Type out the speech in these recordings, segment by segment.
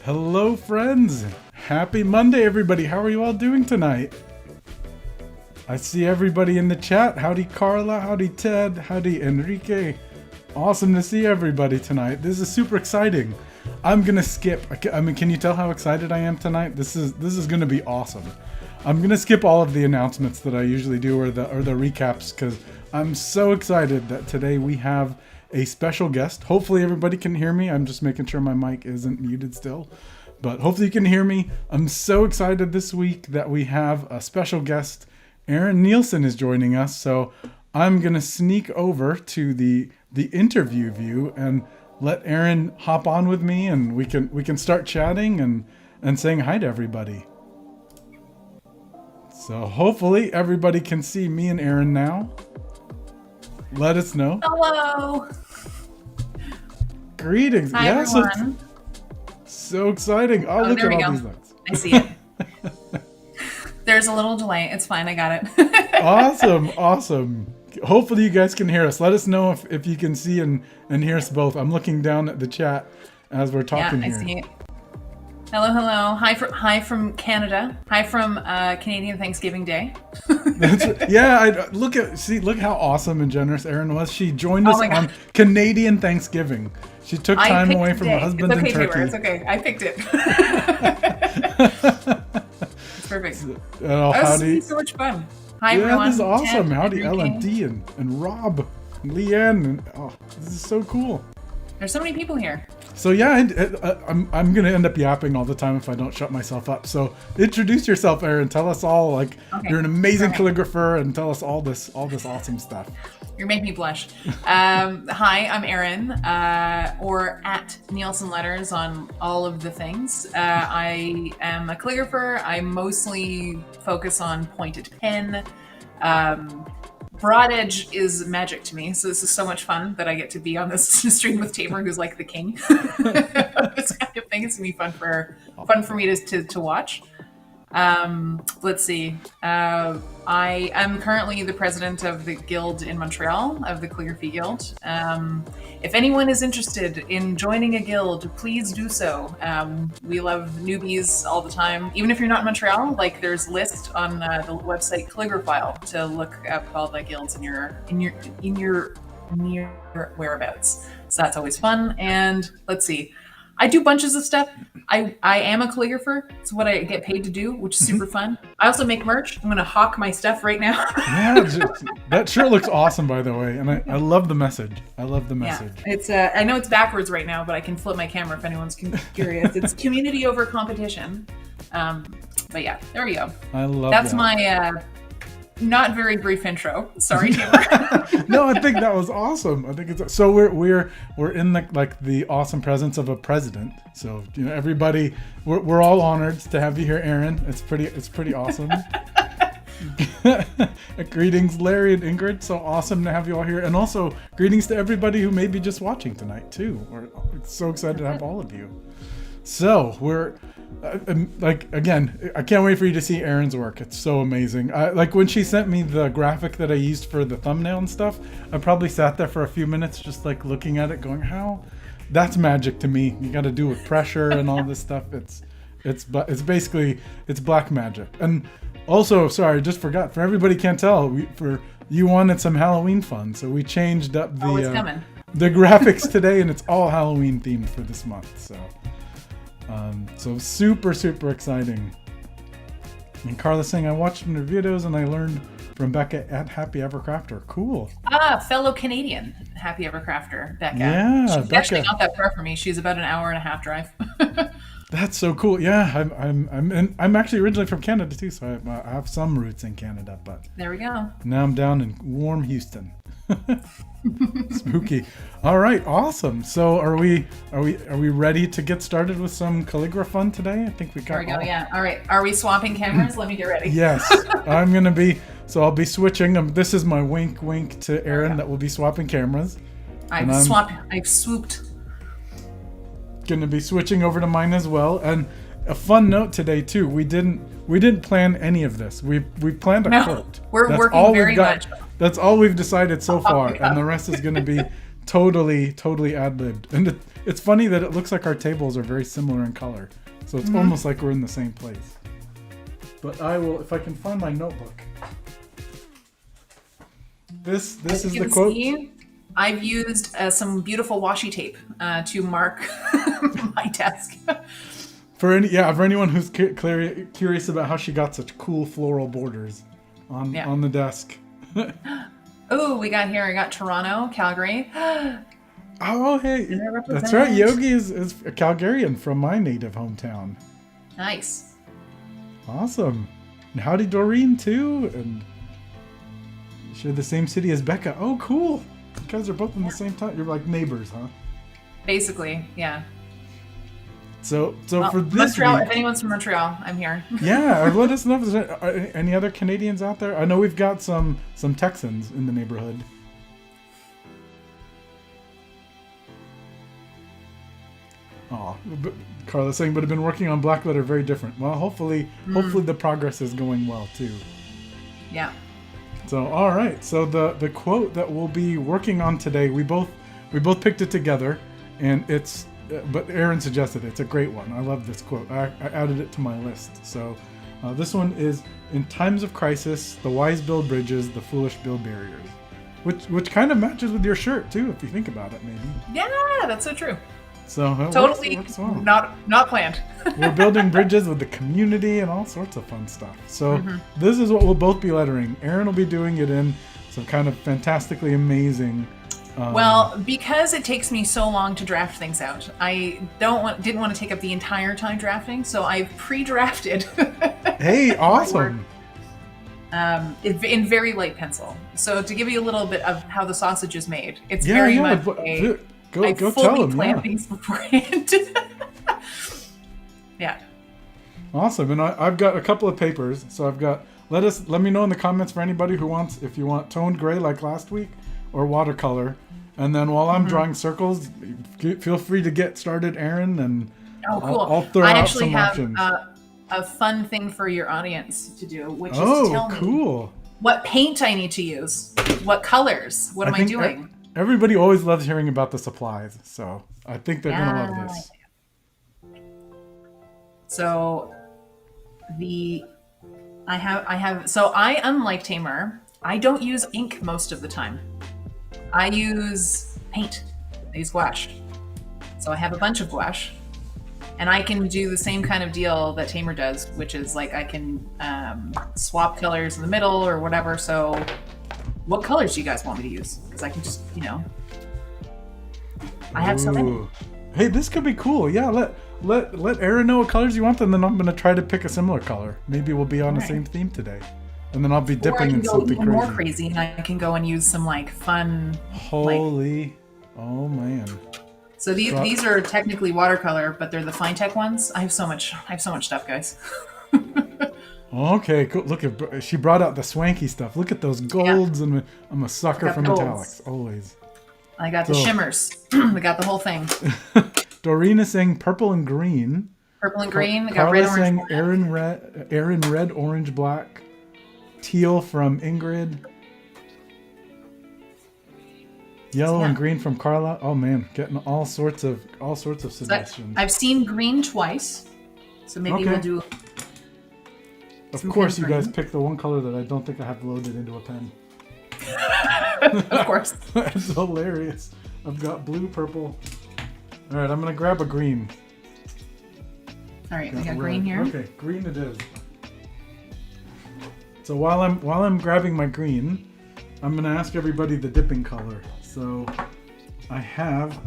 Hello, friends. Happy Monday, everybody. How are you all doing tonight? I see everybody in the chat. Howdy, Carla. Howdy, Ted. Howdy, Enrique. Awesome to see everybody tonight. This is super exciting. I'm gonna skip. I mean, can you tell how excited I am tonight? This is gonna be awesome. I'm gonna skip all of the announcements that I usually do or the recaps because I'm so excited that today we have a special guest. Hopefully everybody can hear me. I'm just making sure my mic isn't muted still, but hopefully you can hear me. I'm so excited this week that we have a special guest. Erin Neilson is joining us, so I'm gonna sneak over to the interview view and let Erin hop on with me, and we can start chatting and saying hi to everybody. So hopefully everybody can see me and Erin now. Let us know. Hello. Greetings. Hi, everyone. So exciting. Oh, look at all these lights. I see it. There's a little delay. It's fine. I got it. Awesome. Hopefully you guys can hear us. Let us know if you can see and hear us both. I'm looking down at the chat as we're talking here. I see it. Hello. Hi from Canada. Hi from Canadian Thanksgiving Day. Look how awesome and generous Erin was. She joined us on Canadian Thanksgiving. She took time away from her husband in Turkey. It's okay. I picked it. It's perfect. This is so much fun. Hi, everyone. This is awesome. Ted, Howdy, L&D and Rob and Leanne. This is so cool. There's so many people here. So I'm going to end up yapping all the time if I don't shut myself up. So introduce yourself, Erin. Tell us all, you're an amazing calligrapher, and tell us all this awesome stuff. You're making me blush. Hi, I'm Erin, or at Neilson Letters on all of the things. I am a calligrapher. I mostly focus on pointed pen. Broad edge is magic to me, so this is so much fun that I get to be on this stream with Tabor, who's like the king. This kind of thing. It's gonna be fun for me to watch. Let's see. I am currently the president of the guild in Montreal, of the Calligraphy Guild. If anyone is interested in joining a guild, please do so. We love newbies all the time. Even if you're not in Montreal, there's a list on the website Calligraphile to look up all the guilds in your near whereabouts. So that's always fun. And let's see. I do bunches of stuff. I am a calligrapher. It's what I get paid to do, which is super fun. I also make merch. I'm going to hawk my stuff right now. That sure looks awesome, by the way. And I love the message. Yeah, it's I know it's backwards right now, but I can flip my camera if anyone's curious. It's community over competition. But yeah, there we go. I love That's my not very brief intro. Sorry, Taylor. No, I think that was awesome. I think it's so we're in the awesome presence of a president. So everybody, we're all honored to have you here, Erin. It's pretty awesome. Greetings, Larry and Ingrid. So awesome to have you all here, and also greetings to everybody who may be just watching tonight too. We're so excited to have all of you. So we're again, I can't wait for you to see Erin's work. It's so amazing. When she sent me the graphic that I used for the thumbnail and stuff, I probably sat there for a few minutes just looking at it going, how? That's magic to me. You got to do with pressure and all this stuff. It's basically black magic. And also, sorry, just forgot, for everybody can't tell, you wanted some Halloween fun, so we changed up the graphics today, and it's all Halloween themed for this month. So super exciting. And Carla's saying, I watched some of your videos and I learned from Becca at Happy Evercrafter. Cool. Fellow Canadian Happy Evercrafter, Becca. Yeah, she's Becca. Actually not that far from me. She's about an hour and a half drive. That's so cool. Yeah, I'm actually originally from Canada too, so I have some roots in Canada, but there we go. Now I'm down in warm Houston. Spooky. All right, awesome. So are we ready to get started with some calligraphy fun today? I think we got. There we go. Yeah. All right. Are we swapping cameras? Let me get ready. Yes, I'll be switching. This is my wink to Erin that will be swapping cameras. I've swooped. Gonna be switching over to mine as well. And a fun note today too. We didn't plan any of this. We planned a quote. We're working very much. That's all we've decided so far, and the rest is going to be totally ad-libbed. And it's funny that it looks like our tables are very similar in color. So it's almost like we're in the same place. But I will, if I can find my notebook. This is the quote. See, I've used some beautiful washi tape to mark my desk. For anyone who's curious about how she got such cool floral borders on the desk. Oh, I got Toronto, Calgary. Oh, hey, that's right. Yogi is a Calgarian from my native hometown. Nice. Awesome. And howdy Doreen too, and share the same city as Becca. Oh, cool. You guys are both in the same town. You're like neighbors, huh? Basically, yeah. So for this Montreal, week, if anyone's from Montreal, I'm here. yeah, let us know if there's any other Canadians out there. I know we've got some Texans in the neighborhood. Oh, Carla's saying, but I've been working on Blackletter very different. Well, hopefully the progress is going well too. Yeah. So all right, so the quote that we'll be working on today, we both picked it together, and it's. But Erin suggested it. It's a great one. I love this quote. I added it to my list. So this one is, in times of crisis, the wise build bridges, the foolish build barriers. Which kind of matches with your shirt, too, if you think about it, maybe. Yeah, that's so true. So totally works well. not planned. We're building bridges with the community and all sorts of fun stuff. So this is what we'll both be lettering. Erin will be doing it in some kind of fantastically amazing... well, because it takes me so long to draft things out, I didn't want to take up the entire time drafting, so I've pre-drafted. Hey, awesome! In very light pencil. So to give you a little bit of how the sausage is made, it's very much go tell them. Plan things beforehand. Yeah. Awesome, and I've got a couple of papers. So I've got. Let me know in the comments for anybody who wants, if you want toned gray like last week, or watercolor. And then while I'm drawing circles, feel free to get started, Erin, and cool. I'll throw out some options. I actually have a fun thing for your audience to do, which is to tell me what paint I need to use, what colors, what am I doing? Everybody always loves hearing about the supplies, so I think they're gonna love this. So I unlike Tamer, I don't use ink most of the time. I use paint. I use gouache. So I have a bunch of gouache, and I can do the same kind of deal that Tamer does, which is like I can swap colors in the middle or whatever. So what colors do you guys want me to use? Because I can just, I have so many. Hey, this could be cool. Yeah, let Erin know what colors you want, and then I'm going to try to pick a similar color. Maybe we'll be on the same theme today. And then I'll be dipping in something crazy. More crazy, and I can go and use some fun. Oh man! So these are technically watercolor, but they're the fine tech ones. I have so much stuff, guys. Okay, cool. Look, she brought out the swanky stuff. Look at those golds, and I'm a sucker for metallics always. I got the shimmers. We got the whole thing. Doreen is saying purple and green. Purple and green. I got red, orange, saying Erin red, orange, black. Teal from Ingrid. Yellow and green from Carla. Oh man, getting all sorts of suggestions. I've seen green twice, so maybe we'll do. Of course, you guys picked the one color that I don't think I have loaded into a pen. Of course. That's hilarious. I've got blue, purple. All right, I'm gonna grab a green. All right, we got green here. Okay, green it is. So while I'm grabbing my green, I'm gonna ask everybody the dipping color. So I have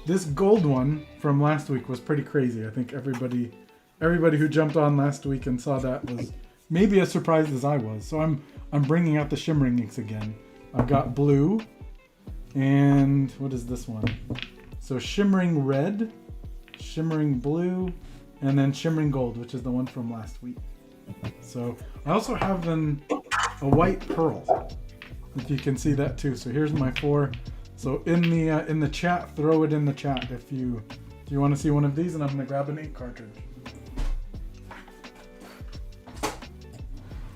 this gold one from last week was pretty crazy. I think everybody who jumped on last week and saw that was maybe as surprised as I was. So I'm bringing out the shimmering inks again. I've got blue, and what is this one? So shimmering red, shimmering blue, and then shimmering gold, which is the one from last week. So I also have a white pearl, if you can see that too. So here's my 4. So in the chat, throw it in the chat if you want to see one of these, and I'm gonna grab an ink cartridge.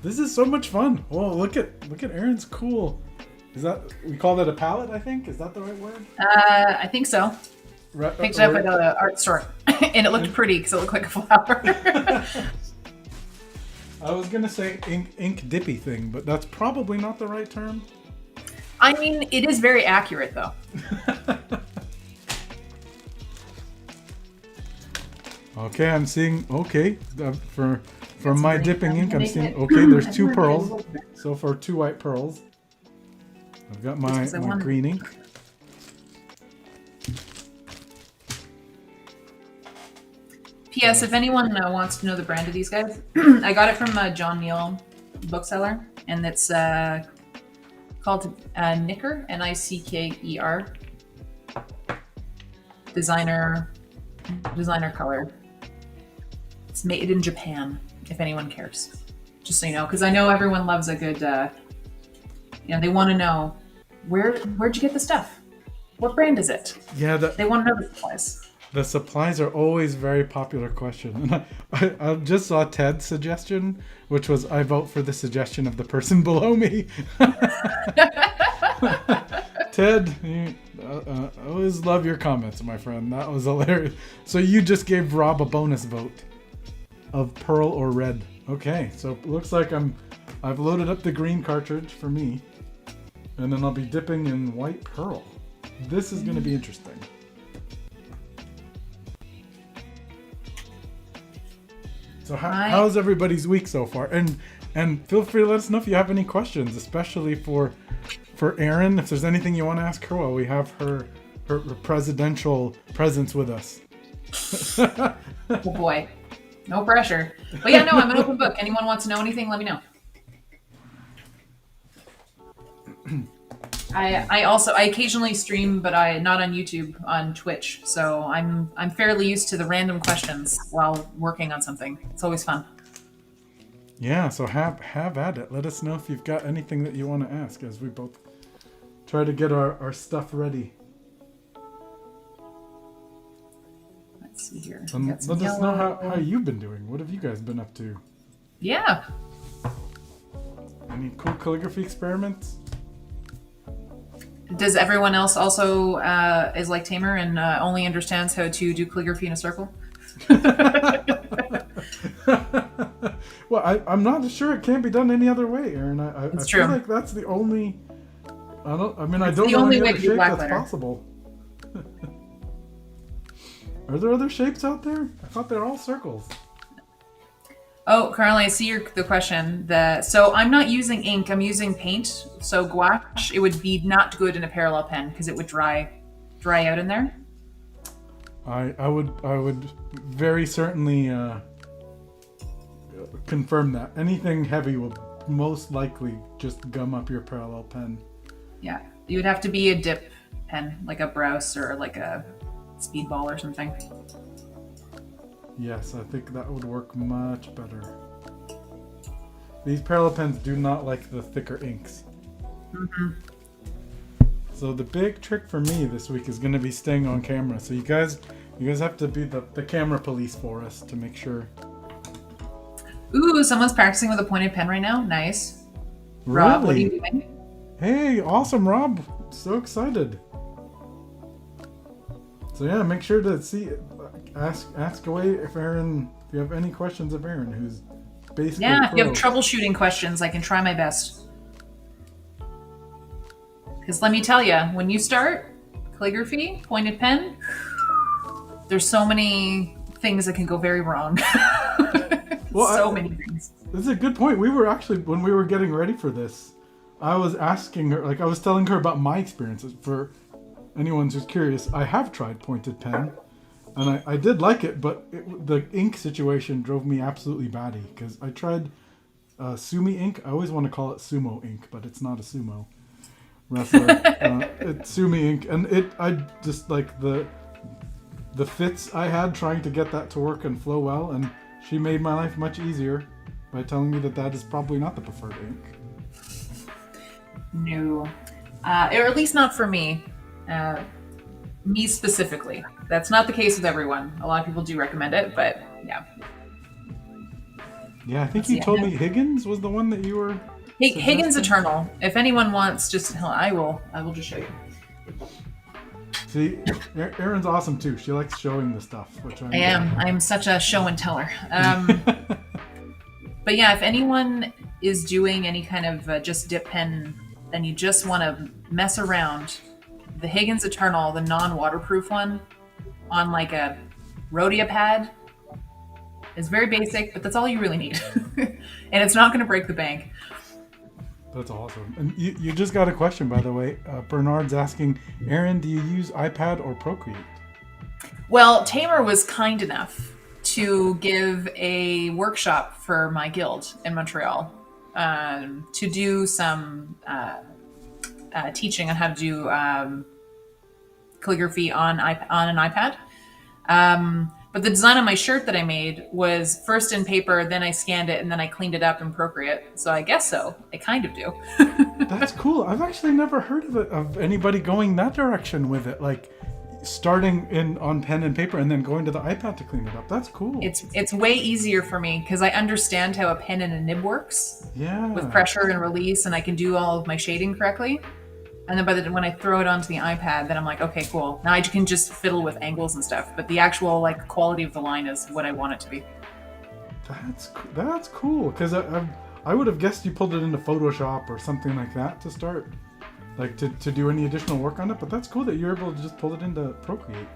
This is so much fun. Oh, look at Erin's cool Is that, we call that a palette, I think? Is that the right word? I think so. Picked it up at an art store, and it looked pretty because it looked like a flower. I was gonna say ink dippy thing, but that's probably not the right term. I mean, it is very accurate though. Okay, I'm seeing. Okay, from my dipping ink, I'm seeing. Okay, there's 2 pearls. So far, 2 white pearls. I've got my green ink. P.S. If anyone wants to know the brand of these guys, I got it from John Neal bookseller, and it's called Nicker, Nickeer. Designer color. It's made in Japan, if anyone cares. Just so you know, because I know everyone loves a good, they want to know, where'd you get the stuff? What brand is it? Yeah, they want to know the supplies. The supplies are always a very popular question. And I just saw Ted's suggestion, which was, I vote for the suggestion of the person below me. Ted, I always love your comments, my friend. That was hilarious. So you just gave Rob a bonus vote of pearl or red. Okay, so it looks like I've loaded up the green cartridge for me, and then I'll be dipping in white pearl. This is going to be interesting. So how's everybody's week so far? And feel free to let us know if you have any questions, especially for Erin. If there's anything you want to ask her while we have her presidential presence with us. Oh boy, no pressure. But yeah, no, I'm an open book. Anyone wants to know anything, let me know. I occasionally stream, but not on YouTube, on Twitch. So I'm fairly used to the random questions while working on something. It's always fun. Yeah, so have at it. Let us know if you've got anything that you want to ask as we both try to get our stuff ready. Let's see here. Let us know how you've been doing. What have you guys been up to? Yeah. Any cool calligraphy experiments? Does everyone else also is like Tamer and only understands how to do calligraphy in a circle? Well, I'm not sure it can't be done any other way, Erin. I true. feel like that's the only. I don't know any other shape that's possible. Are there other shapes out there? I thought they're all circles. Oh, Carly, I see the question. So I'm not using ink. I'm using paint. So gouache, it would be not good in a parallel pen because it would dry out in there. I would very certainly confirm that. Anything heavy will most likely just gum up your parallel pen. Yeah, you would have to be a dip pen, like a Browse or like a Speedball or something. Yes, I think that would work much better. These parallel pens do not like the thicker inks. Mm-hmm. So the big trick for me this week is going to be staying on camera. So you guys have to be the camera police for us to make sure. Ooh, someone's practicing with a pointed pen right now. Nice. Really? Rob, what are you doing? Hey, awesome, Rob. So excited. So yeah, make sure to ask away if you have any questions of Erin, who's basically if you have troubleshooting questions, I can try my best. Because let me tell you, when you start calligraphy, pointed pen, there's so many things that can go very wrong. Many things. This is a good point. We were actually, when we were getting ready for this, I was asking her, I was telling her about my experiences. For anyone who's curious, I have tried pointed pen, and I did like it, but the ink situation drove me absolutely batty, because I tried Sumi ink. I always want to call it sumo ink, but it's not a sumo wrestler. It's Sumi ink, and I just like the fits I had trying to get that to work and flow well, and she made my life much easier by telling me that is probably not the preferred ink. No, or at least not for me. Me specifically. That's not the case with everyone. A lot of people do recommend it, but yeah. Yeah, I think you told me Higgins was the one that you were Higgins Eternal. If anyone wants, I will just show you. See, Erin's awesome too. She likes showing the stuff, which I am. I'm such a show and teller. But yeah, if anyone is doing any kind of just dip pen, and you just want to mess around, the Higgins Eternal, the non-waterproof one, on like a Rhodia pad, is very basic, but that's all you really need. And it's not going to break the bank. That's awesome. And you just got a question, by the way. Bernard's asking, Erin, do you use iPad or Procreate? Well, Tamer was kind enough to give a workshop for my guild in Montreal to do some teaching on how to do calligraphy on an iPad. But the design on my shirt that I made was first in paper, then I scanned it, and then I cleaned it up in Procreate. So I guess so. I kind of do. That's cool. I've actually never heard of anybody going that direction with it. Like starting on pen and paper and then going to the iPad to clean it up. That's cool. It's way easier for me because I understand how a pen and a nib works. Yeah. With pressure and release, and I can do all of my shading correctly. And then when I throw it onto the iPad, then I'm like, okay, cool. Now I can just fiddle with angles and stuff. But the actual like quality of the line is what I want it to be. That's cool because I would have guessed you pulled it into Photoshop or something like that to start, like to do any additional work on it. But that's cool that you're able to just pull it into Procreate.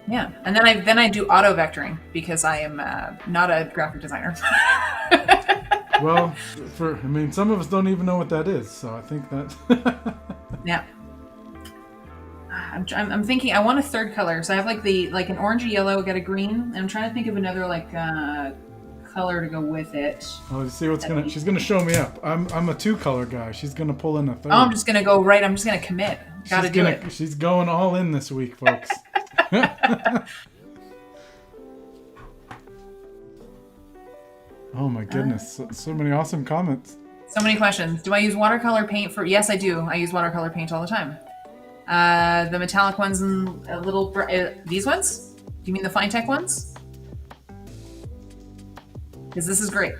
Yeah, and then I do auto vectoring because I am not a graphic designer. Well, some of us don't even know what that is, so I think that. Yeah. I'm thinking I want a third color, so I have like an orangey yellow, got a green, and I'm trying to think of another color to go with it. Oh, you see she's gonna show me up. I'm a 2-color guy. She's gonna pull in a third. Oh, I'm just gonna go right. I'm just gonna commit. Gotta do it. She's going all in this week, folks. Oh my goodness, so many awesome comments. So many questions. Do I use watercolor paint for? Yes, I do. I use watercolor paint all the time. The metallic ones and a little these ones? Do you mean the Fine-Tech ones? Because this is great.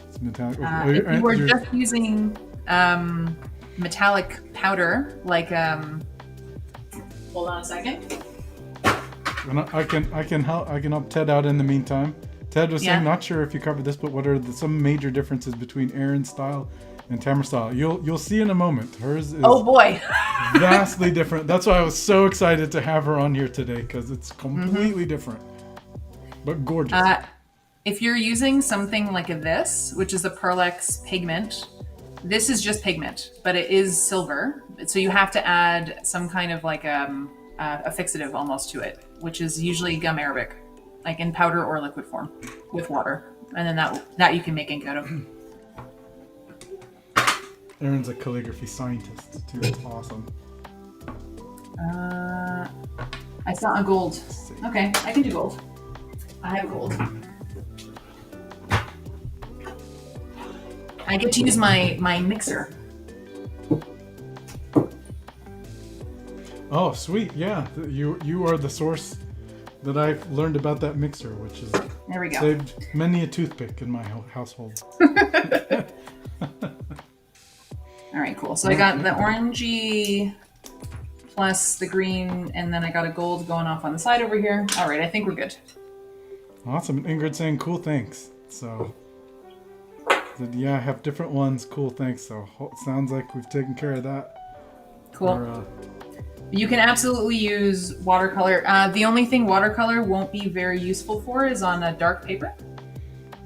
It's metallic. If you were just using metallic powder, like hold on a second. And I can help Ted out in the meantime. Ted was saying, not sure if you covered this, but what are some major differences between Erin's style and Tamer's style? You'll see in a moment. Hers is vastly different. That's why I was so excited to have her on here today because it's completely different, but gorgeous. If you're using something like this, which is a Pearlex pigment, this is just pigment, but it is silver. So you have to add some kind of like a fixative almost to it, which is usually gum arabic, like in powder or liquid form with water. And then that you can make ink out of. Erin's a calligraphy scientist too. It's awesome. I saw a gold. Okay, I can do gold. I have gold. I get to use my mixer. Oh, sweet. Yeah, you are the source that I've learned about that mixer, which is there we go. Saved many a toothpick in my household. All right, cool. So I got the orangey plus the green, and then I got a gold going off on the side over here. All right, I think we're good. Awesome. Ingrid saying cool, thanks. So yeah, I have different ones. Cool, thanks. So it sounds like we've taken care of that. Cool. You can absolutely use watercolor. The only thing watercolor won't be very useful for is on a dark paper,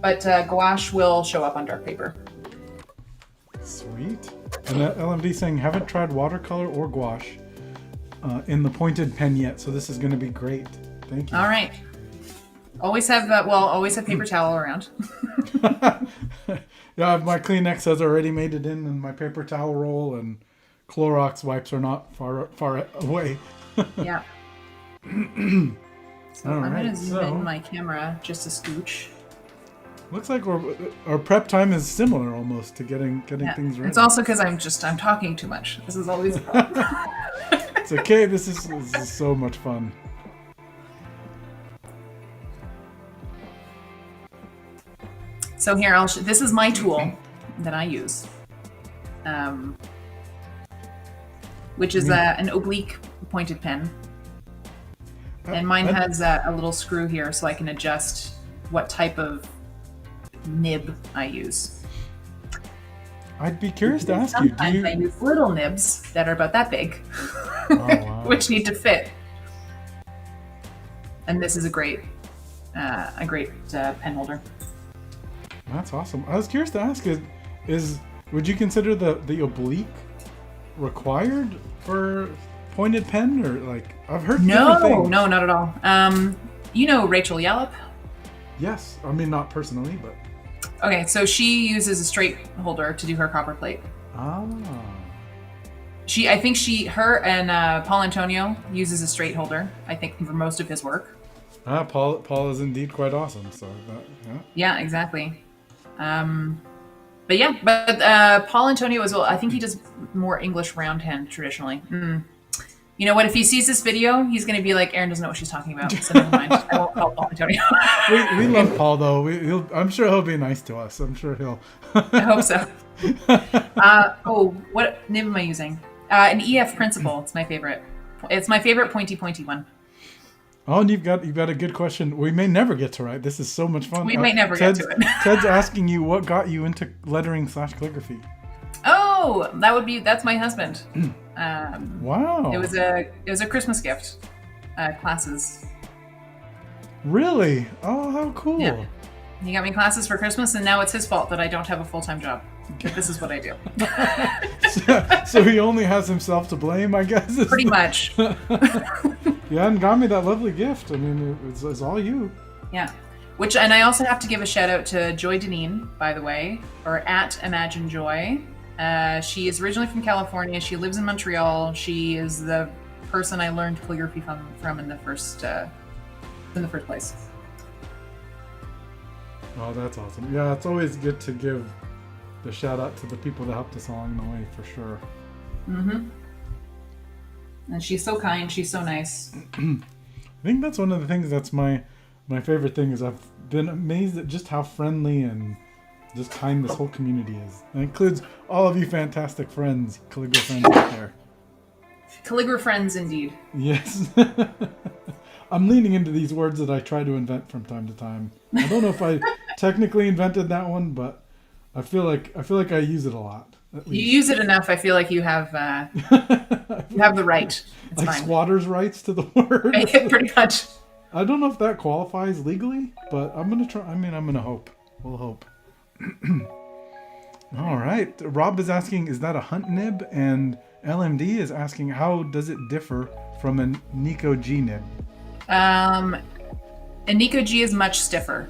but gouache will show up on dark paper. Sweet. And that LMD saying, haven't tried watercolor or gouache in the pointed pen yet, so this is going to be great. Thank you. All right. Always have paper towel around. Yeah, my Kleenex has already made it in my paper towel roll, and Clorox wipes are not far away. Yeah. So I'm going to zoom in my camera just a scooch. Looks like our prep time is similar almost to getting things ready. It's also because I'm talking too much. This is always a problem. It's okay. This is so much fun. So here, this is my tool that I use, which is an oblique pointed pen. And mine has a little screw here so I can adjust what type of nib I use. I'd be curious to ask you, Sometimes I use little nibs that are about that big, which need to fit. And this is a great pen holder. That's awesome. I was curious to ask, would you consider the oblique required for pointed pen, or like I've heard different things. No, not at all. You know Rachel Yallop? Yes, I mean not personally, but okay. So she uses a straight holder to do her copperplate. Ah. I think her and Paul Antonio uses a straight holder. I think for most of his work. Paul is indeed quite awesome. So yeah, exactly. But Paul Antonio as well. I think he does more English roundhand traditionally. You know what? If he sees this video, he's going to be like, Erin doesn't know what she's talking about. So never mind. I won't call Paul Antonio. we love Paul though. I'm sure he'll be nice to us. I'm sure he'll. I hope so. What nib am I using? An EF Principal. It's my favorite. It's my favorite pointy one. Oh, and you've got a good question. We may never get to right. This is so much fun. We might never get to it. Ted's asking you what got you into lettering/calligraphy. Oh, that's my husband. Wow. It was a Christmas gift. Classes. Really? Oh, how cool. Yeah. He got me classes for Christmas, and now it's his fault that I don't have a full-time job. But this is what I do. so he only has himself to blame, I guess. Pretty much. You hadn't got me that lovely gift. I mean, it's all you. Yeah. And I also have to give a shout out to Joy Deneen, by the way, or at Imagine Joy. She is originally from California. She lives in Montreal. She is the person I learned calligraphy from in the first place. Oh, that's awesome. Yeah, it's always good to give the shout out to the people that helped us along the way, for sure. Mm-hmm. And she's so kind. She's so nice. I think that's one of the things that's my favorite thing is I've been amazed at just how friendly and just kind this whole community is. It includes all of you fantastic friends, calligraphy friends out there. Calligraphy friends, indeed. Yes. I'm leaning into these words that I try to invent from time to time. I don't know if I technically invented that one, but I feel like I use it a lot. You use it enough. I feel like you have the right. It's like fine. Squatters' rights to the word. Pretty much. I don't know if that qualifies legally, but I'm gonna try. I mean, I'm gonna hope. We'll hope. All right. Rob is asking, is that a hunt nib? And LMD is asking, how does it differ from a Nico G nib? A Nico G is much stiffer.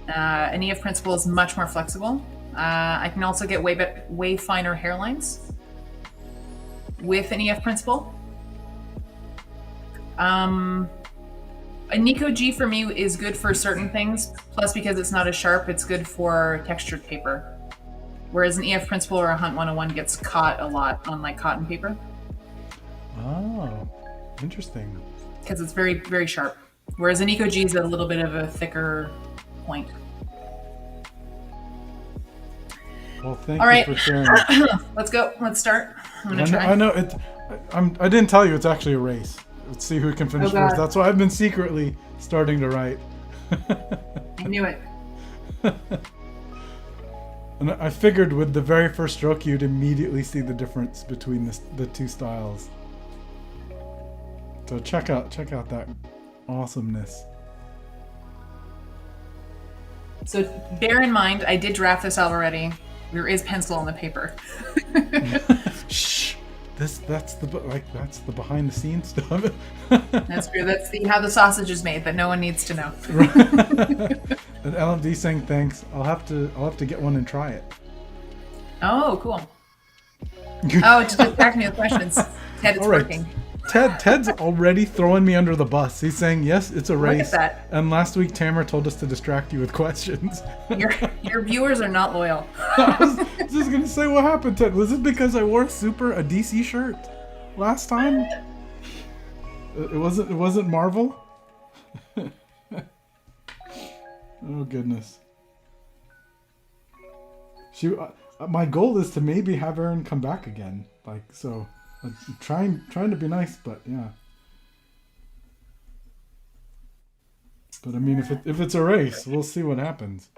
An EF Principal is much more flexible. I can also get way finer hairlines with an EF Principal. A Nico G for me is good for certain things. Plus, because it's not as sharp, it's good for textured paper. Whereas an EF Principal or a Hunt 101 gets caught a lot on like cotton paper. Oh, interesting. Because it's very, very sharp. Whereas a Nico G is a little bit of a thicker point. Well, thank you for sharing. Let's go. Let's start. I'm gonna try. I know it. I didn't tell you it's actually a race. Let's see who can finish first. That's why I've been secretly starting to write. I knew it. And I figured with the very first stroke, you'd immediately see the difference between the two styles. So check out that awesomeness. So bear in mind, I did draft this out already. There is pencil on the paper. Shh. That's the behind the scenes stuff. That's true. That's how the sausage is made that no one needs to know. And LMD saying thanks. I'll have to get one and try it. Oh, cool. Oh, just attack me with questions. Ted, it's working. Ted's already throwing me under the bus. He's saying, yes, it's a race. Look at that. And last week, Tamara told us to distract you with questions. Your viewers are not loyal. I was just going to say, what happened, Ted? Was it because I wore a DC shirt last time? It wasn't Marvel? Oh, goodness. My goal is to maybe have Erin come back again. Like, so, trying to be nice, but yeah. But I mean, if it's a race, we'll see what happins.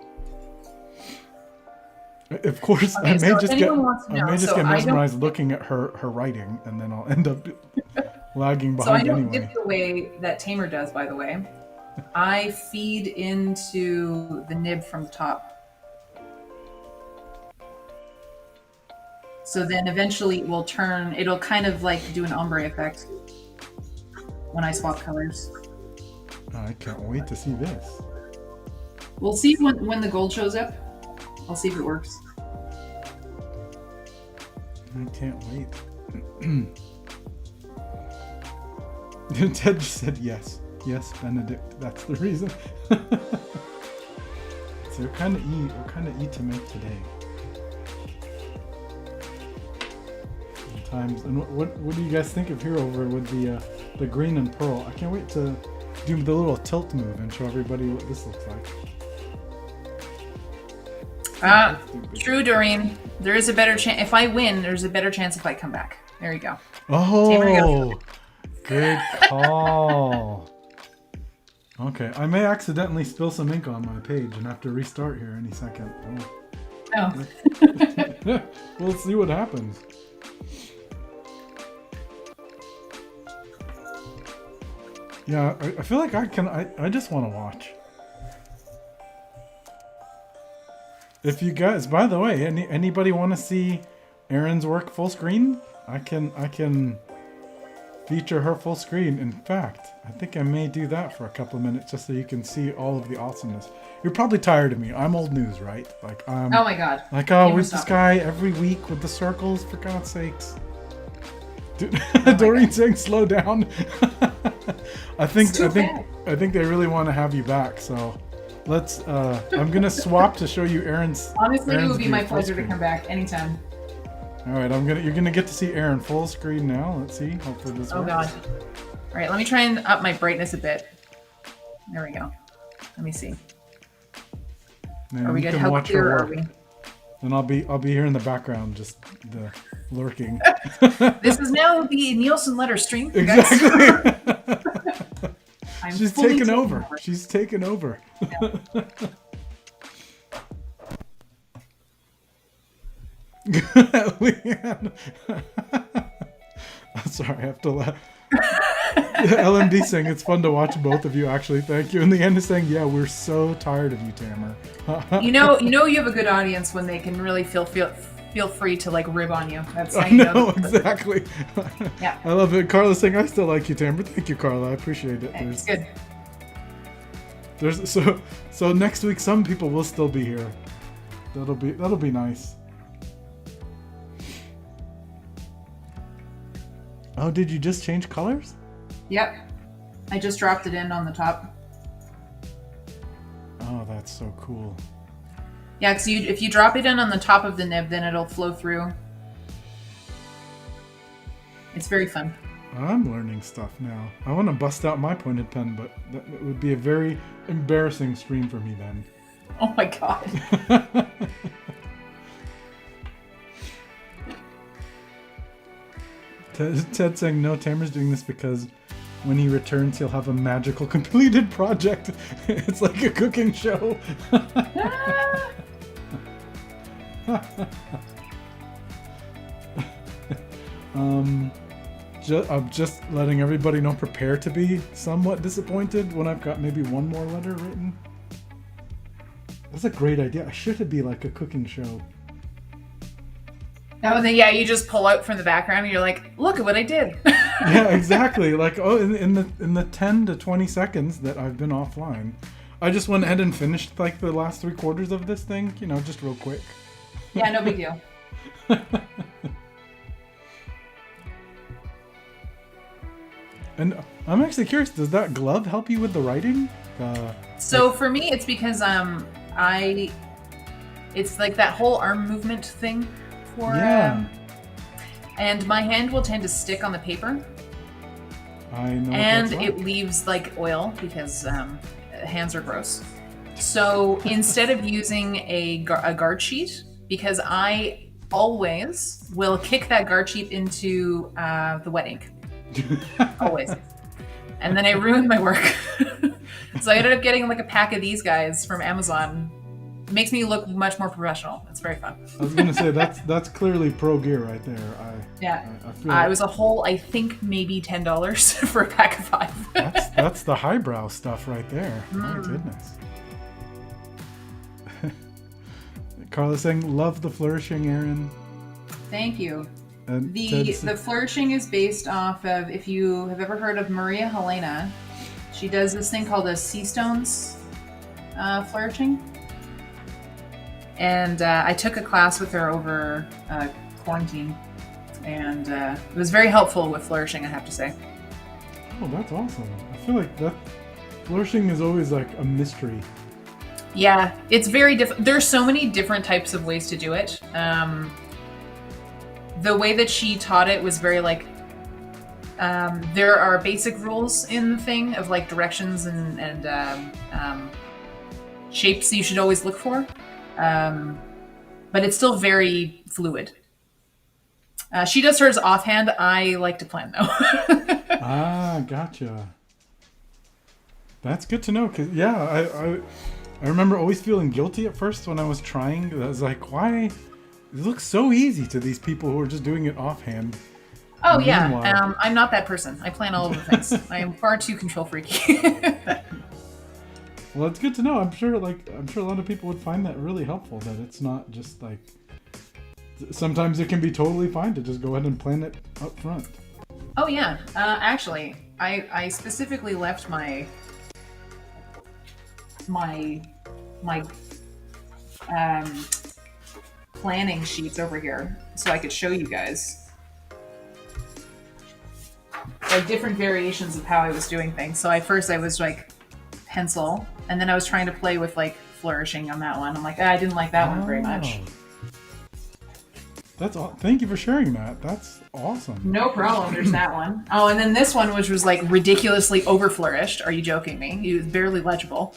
Of course, Okay, I may so just if get anyone wants to know, get so I don't- mesmerized looking at her writing, and then I'll end up lagging So I behind don't anyway. dip the way that Tamer does, by the way. I feed into the nib from the top. So then eventually it will turn, it'll kind of like do an ombre effect when I swap colors. I can't wait to see this. We'll see when the gold shows up. I'll see if it works. I can't wait. Ted just said yes. Yes, Benedict. That's the reason. So what kind of eat to make today? Sometimes. And what do you guys think of here over with the green and pearl? I can't wait to do the little tilt move and show everybody what this looks like. True, Doreen. There is a better chance. If I win, there's a better chance if I come back. There you go. Oh, good call. Okay, I may accidentally spill some ink on my page and have to restart here any second. Oh. We'll see what happens. Yeah, I feel like I just want to watch. If you guys, by the way, anybody want to see Erin's work full screen? I can feature her full screen. In fact, I think I may do that for a couple of minutes just so you can see all of the awesomeness. You're probably tired of me. I'm old news, right? Like Oh my god. Like, oh, where's this guy every week with the circles? For God's sakes. Dude, Doreen saying slow down. I think they really want to have you back, so let's I'm gonna swap to show you Erin's. Honestly, Erin's it would be my full pleasure to screen. come back anytime. Alright, you're gonna get to see Erin full screen now. Let's see. Hopefully this Oh works. god. Alright, let me try and up my brightness a bit. There we go. Let me see. And Are we you good? can How watch her clear are work. we? And I'll be here in the background, just lurking. This is now the Neilson letter stream. you guys. Exactly. I'm She's fully taken taken over. She's taken over. Leanne. I'm sorry, I have to laugh. LMD saying it's fun to watch both of you, actually. Thank you. And the end is saying, yeah, we're so tired of you, Tamer. You know you have a good audience when they can really feel free to like rib on you. That's how I you know, exactly. Yeah. I love it. Carla's saying, I still like you, Tamer. Thank you, Carla. I appreciate it. It's good. There's so next week some people will still be here. That'll be nice. Oh, did you just change colors? Yep. I just dropped it in on the top. Oh, that's so cool. Yeah, because if you drop it in on the top of the nib, then it'll flow through. It's very fun. I'm learning stuff now. I want to bust out my pointed pen, but that would be a very embarrassing stream for me then. Oh my god. Ted saying, no, Tamer's doing this because when he returns, he'll have a magical completed project. It's like a cooking show. I'm just letting everybody know, prepare to be somewhat disappointed when I've got maybe one more letter written. That's a great idea. I should it be like a cooking show. Oh, then yeah, you just pull out from the background and you're like, look at what I did. Yeah, exactly. Like, oh, in the 10 to 20 seconds that I've been offline, I just went ahead and finished like the last 3/4 of this thing, just real quick. Yeah, no big deal. And I'm actually curious, does that glove help you with the writing? So for me, it's because it's like that whole arm movement thing for Yeah. And my hand will tend to stick on the paper, I know. and what that's it like. leaves like oil because hands are gross. So instead of using a guard sheet, because I always will kick that guard sheet into the wet ink. Always. And then I ruined my work. So I ended up getting like a pack of these guys from Amazon. It makes me look much more professional. It's very fun. I was gonna say that's clearly pro gear right there. Yeah. I feel like It was a whole, I think maybe $10 for a pack of 5. that's the highbrow stuff right there. My goodness. Carla saying, love the flourishing, Erin. Thank you. And The flourishing is based off of, if you have ever heard of Maria Helena, she does this thing called a sea stones flourishing. And I took a class with her over quarantine, and it was very helpful with flourishing, I have to say. Oh, that's awesome. I feel like that flourishing is always like a mystery. Yeah, it's very different. There's so many different types of ways to do it. The way that she taught it was very like, there are basic rules in the thing of like directions and shapes you should always look for. But it's still very fluid. She does hers offhand. I like to plan though. Ah, gotcha. That's good to know. Cause yeah, I remember always feeling guilty at first when I was trying. I was like, why? It looks so easy to these people who are just doing it offhand. Oh yeah, I'm not that person. I plan all of the things. I am far too control freaky. Well, it's good to know. I'm sure a lot of people would find that really helpful. That it's not just like. Sometimes it can be totally fine to just go ahead and plan it up front. Oh yeah, actually, I specifically left my planning sheets over here so I could show you guys like different variations of how I was doing things. So first I was like pencil, and then I was trying to play with like flourishing on that one. I'm like, I didn't like that one very much. That's all. Thank you for sharing that. That's awesome. No problem. There's that one. Oh, and then this one, which was like ridiculously over flourished. Are you joking me? It was barely legible.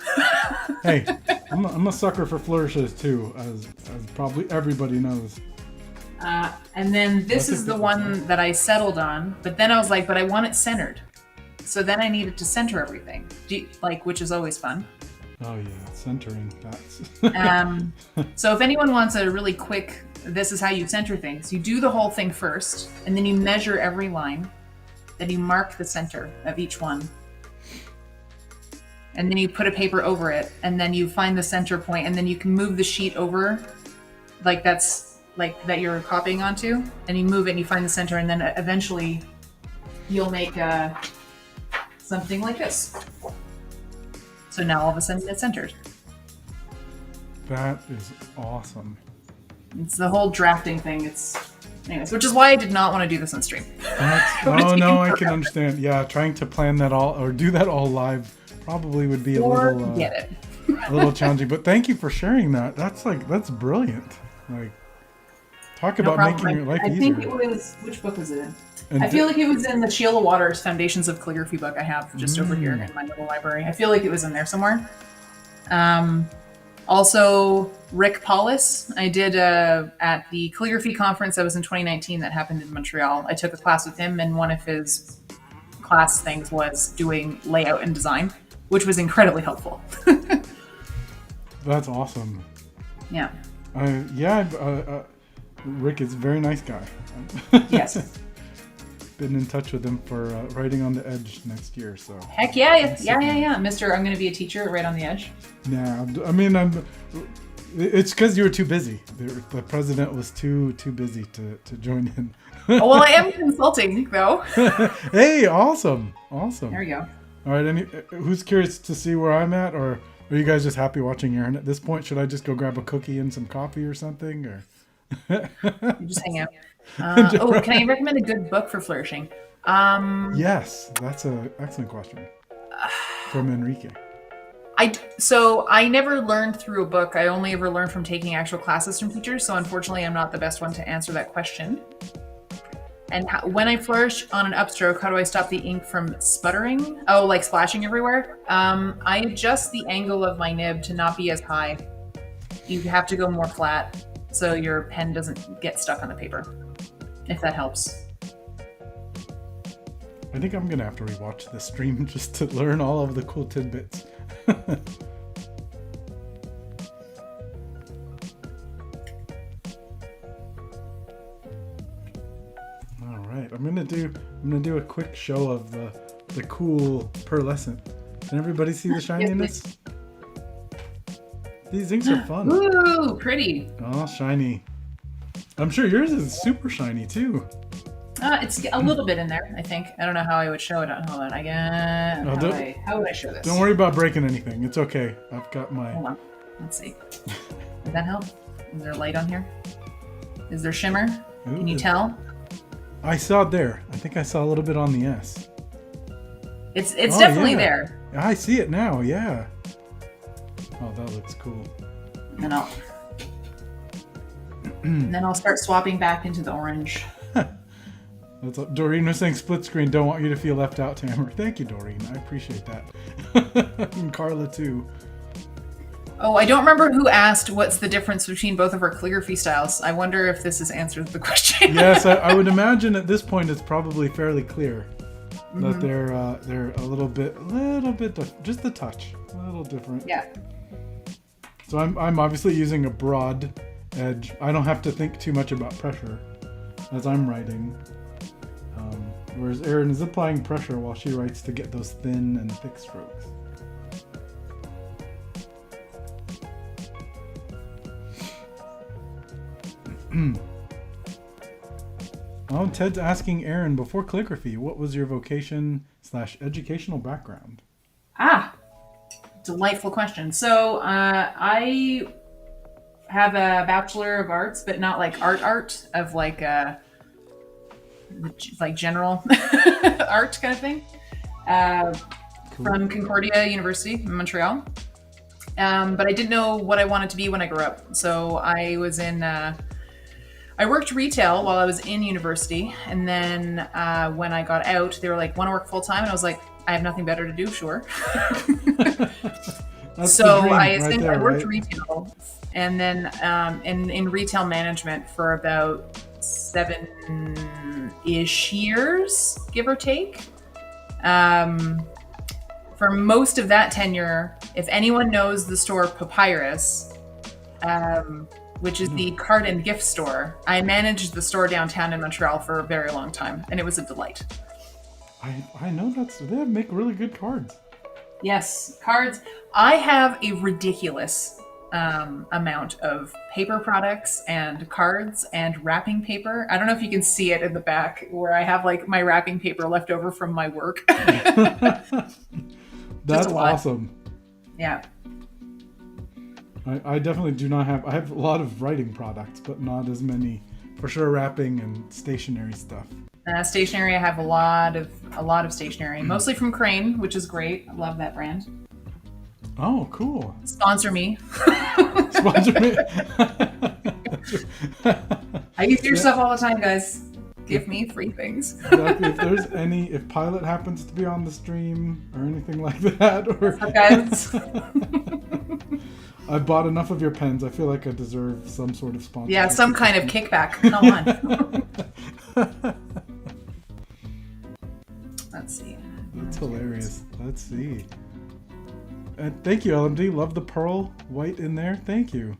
Hey, I'm a sucker for flourishes too, as probably everybody knows. And then this is the one that I settled on. But then I was like, but I want it centered. So then I needed to center everything, which is always fun. Oh yeah, centering. That's. So if anyone wants a really quick, this is how you center things. You do the whole thing first, and then you measure every line. Then you mark the center of each one. And then you put a paper over it, and then you find the center point, and then you can move the sheet over, like that's like that you're copying onto, and you move it and you find the center, and then eventually you'll make something like this. So now all of a sudden it's centered. That is awesome. It's the whole drafting thing. Anyways, which is why I did not want to do this on stream. Oh no, I can understand. Yeah, trying to plan that all or do that all live probably would be a little challenging. But thank you for sharing that. That's brilliant. Like, talk about making your life easier. I think it was, which book was it in? I feel like it was in the Sheila Waters Foundations of Calligraphy book I have just over here in my little library. I feel like it was in there somewhere. Also, Rick Paulus. I did at the calligraphy conference that was in 2019 that happened in Montreal. I took a class with him, and one of his class things was doing layout and design, which was incredibly helpful. That's awesome. Yeah. Rick is a very nice guy. Yes. Been in touch with him for Writing on the Edge next year, so. Heck yeah. Mr. I'm going to be a teacher at Right on the Edge. Nah, I mean, it's because you were too busy. The president was too busy to join in. Oh, well, I am consulting, though. Hey, awesome. There we go. All right, who's curious to see where I'm at, or are you guys just happy watching Erin at this point? Should I just go grab a cookie and some coffee or something, or? You just hang out. Can I recommend a good book for flourishing? Yes, that's an excellent question. From Enrique. I never learned through a book. I only ever learned from taking actual classes from teachers. So unfortunately, I'm not the best one to answer that question. And when I flourish on an upstroke, how do I stop the ink from sputtering? Oh, like splashing everywhere? I adjust the angle of my nib to not be as high. You have to go more flat. so your pen doesn't get stuck on the paper, if that helps. I think I'm going to have to rewatch this stream just to learn all of the cool tidbits. All right, I'm gonna do a quick show of the cool pearlescent. Can everybody see the shininess? These inks are fun. Ooh, pretty. Oh, shiny. I'm sure yours is super shiny too. It's a little bit in there, I think. I don't know how I would show it. Hold on, again. How would I show this? Don't worry about breaking anything. It's okay. I've got my... Hold on. Let's see. Does that help? Is there light on here? Is there shimmer? Ooh. Can you tell? I saw it there. I think I saw a little bit on the S. It's definitely yeah. there. I see it now, yeah. Oh, that looks cool. And then I'll start swapping back into the orange. Doreen was saying split screen, don't want you to feel left out, Tamara. Thank you, Doreen. I appreciate that. And Carla, too. Oh, I don't remember who asked what's the difference between both of our calligraphy styles. I wonder if this has answered the question. Yes, I would imagine at this point it's probably fairly clear that they're a little bit, just a touch, a little different. Yeah. So I'm obviously using a broad edge. I don't have to think too much about pressure as I'm writing. Whereas Erin is applying pressure while she writes to get those thin and thick strokes. Oh, Ted's asking Erin, before calligraphy, what was your vocation/educational background? Delightful question. So I have a Bachelor of Arts, but not like art of like general art kind of thing, cool. From Concordia University in Montreal. But I didn't know what I wanted to be when I grew up. So I was I worked retail while I was in university. And then when I got out, they were like, want to work full time? And I was like, I have nothing better to do, sure. So I worked retail, and then in retail management for about 7-ish years, give or take. For most of that tenure, if anyone knows the store Papyrus, which is the card and gift store, I managed the store downtown in Montreal for a very long time, and it was a delight. I know they make really good cards. Yes, cards. I have a ridiculous amount of paper products and cards and wrapping paper. I don't know if you can see it in the back where I have like my wrapping paper left over from my work. That's awesome. Yeah. I definitely do not have. I have a lot of writing products, but not as many for sure. Wrapping and stationery stuff. Stationery, I have a lot of stationery, mostly from Crane, which is great. I love that brand. Oh, cool. Sponsor me. Sponsor me. I use your stuff all the time, guys. Give me free things. Exactly. If Pilot happens to be on the stream or anything like that, or what's up, guys? I bought enough of your pens. I feel like I deserve some sort of sponsorship. Yeah, some kind of kickback. Come on. Let's see. That's hilarious. Let's see. And thank you, LMD. Love the pearl white in there. Thank you.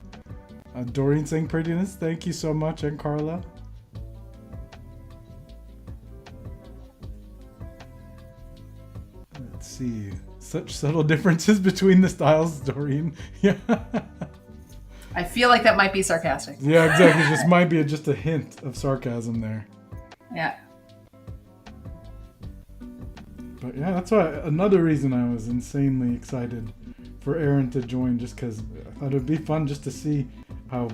Doreen saying prettiness. Thank you so much. And Carla. Let's see. Such subtle differences between the styles, Doreen. Yeah. I feel like that might be sarcastic. Yeah, exactly. This might be just a hint of sarcasm there. Yeah. But yeah, that's why another reason I was insanely excited for Erin to join, just because I thought it'd be fun just to see how,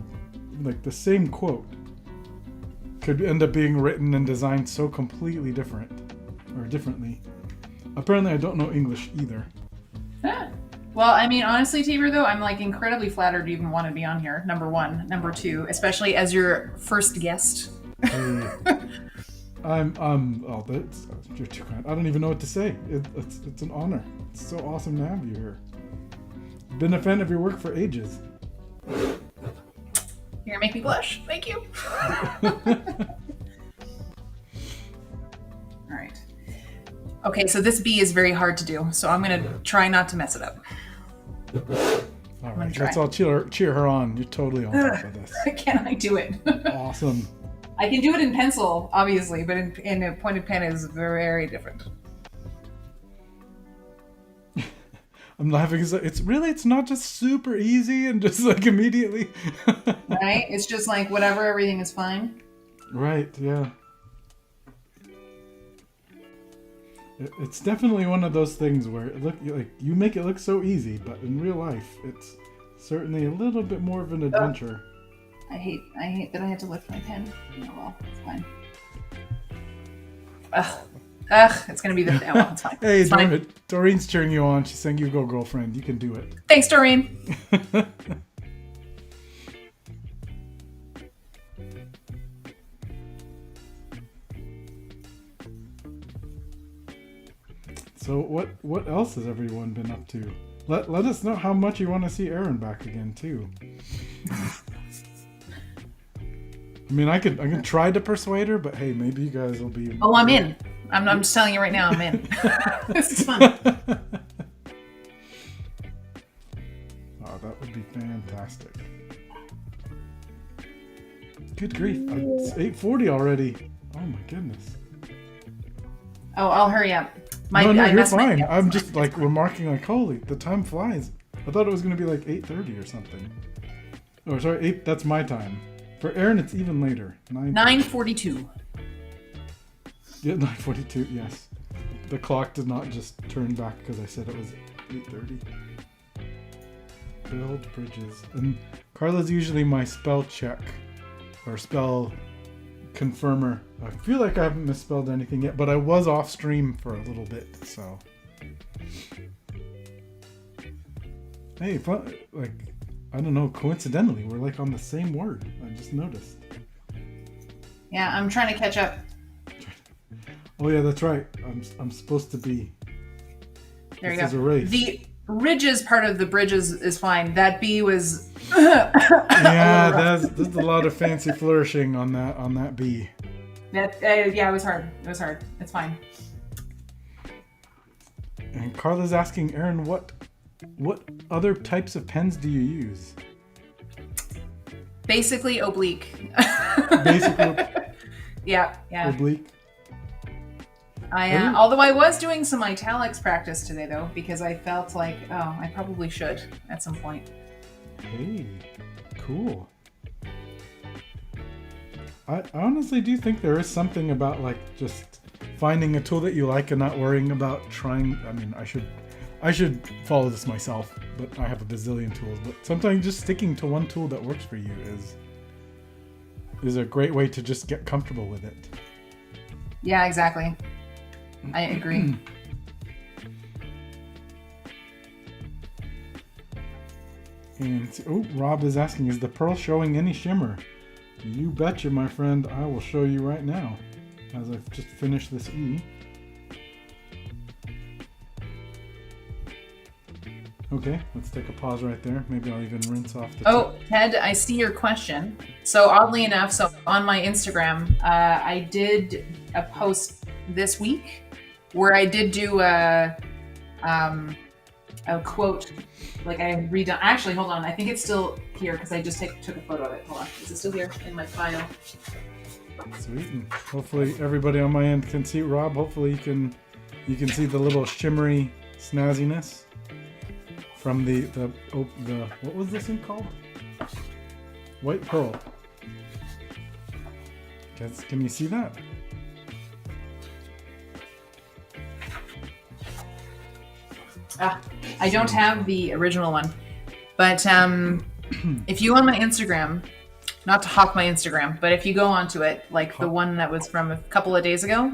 like, the same quote could end up being written and designed so completely differently. Apparently, I don't know English either. Yeah. Well, I mean, honestly, Tabor, though, I'm like incredibly flattered you even want to be on here. Number one, number two, especially as your first guest. Hey. You're too kind. I don't even know what to say. It's an honor. It's so awesome to have you here. Been a fan of your work for ages. You're gonna make me blush. Thank you. All right. Okay, so this bee is very hard to do, so I'm gonna try not to mess it up. All right, let's all cheer her on. You're totally on top of this. Can I do it? Awesome. I can do it in pencil, obviously, but in a pointed pen is very different. I'm laughing because it's not just super easy and just like immediately. Right? It's just like whatever, everything is fine. Right, yeah. It's definitely one of those things where you make it look so easy, but in real life, it's certainly a little bit more of an adventure. I hate that I had to lift my pen. Oh well, it's fine. It's gonna be the well, it's fine. Hey, it's fine. Doreen's cheering you on. She's saying, "You go, girlfriend. You can do it." Thanks, Doreen. So what else has everyone been up to? Let us know how much you want to see Erin back again too. I mean, I can try to persuade her, but hey, maybe you guys will be. Oh, I'm in. I'm just telling you right now, I'm in. This is fun. Oh, that would be fantastic. Good grief! It's 8:40 already. Oh my goodness. Oh, I'll hurry up. No, you're fine. I'm just like remarking, like, holy, the time flies. I thought it was gonna be like 8:30 or something. Oh, sorry, 8. That's my time. For Erin, it's even later. 9:42. Yeah, 9:42. Yes, the clock did not just turn back because I said it was 8:30. Build bridges, and Carla's usually my spell check or spell confirmer. I feel like I haven't misspelled anything yet, but I was off stream for a little bit, so. Hey, fun, like, I don't know, coincidentally, we're like on the same word. I just noticed. Yeah, I'm trying to catch up. Oh yeah, that's right. I'm supposed to be. There you go. This is a race. The ridges part of the bridges is fine. That bee was. Yeah, there's a lot of fancy flourishing on that bee. That yeah, it was hard. It was hard. It's fine. And Carla's asking Erin, what other types of pens do you use? Basically oblique. Basically. Yeah. Oblique. Although I was doing some italics practice today, though, because I felt like, I probably should at some point. Hey, cool. I honestly do think there is something about like just finding a tool that you like and not worrying about trying. I mean, I should follow this myself, but I have a bazillion tools. But sometimes just sticking to one tool that works for you is a great way to just get comfortable with it. Yeah, exactly. I agree. And Rob is asking, is the pearl showing any shimmer? You betcha, my friend. I will show you right now as I've just finished this E. Okay, let's take a pause right there. Maybe I'll even rinse off the tip. Ted, I see your question. So oddly enough, on my Instagram, I did a post this week where I did do a quote, like I redone. Actually, hold on. I think it's still here because I just took a photo of it. Hold on. Is it still here in my file? Sweet. And hopefully everybody on my end can see it. Rob, hopefully you can see the little shimmery snazziness from the what was this thing called? White pearl. Can you see that? I don't have the original one, but if you on my Instagram, not to hawk my Instagram, but if you go onto it, like the one that was from a couple of days ago,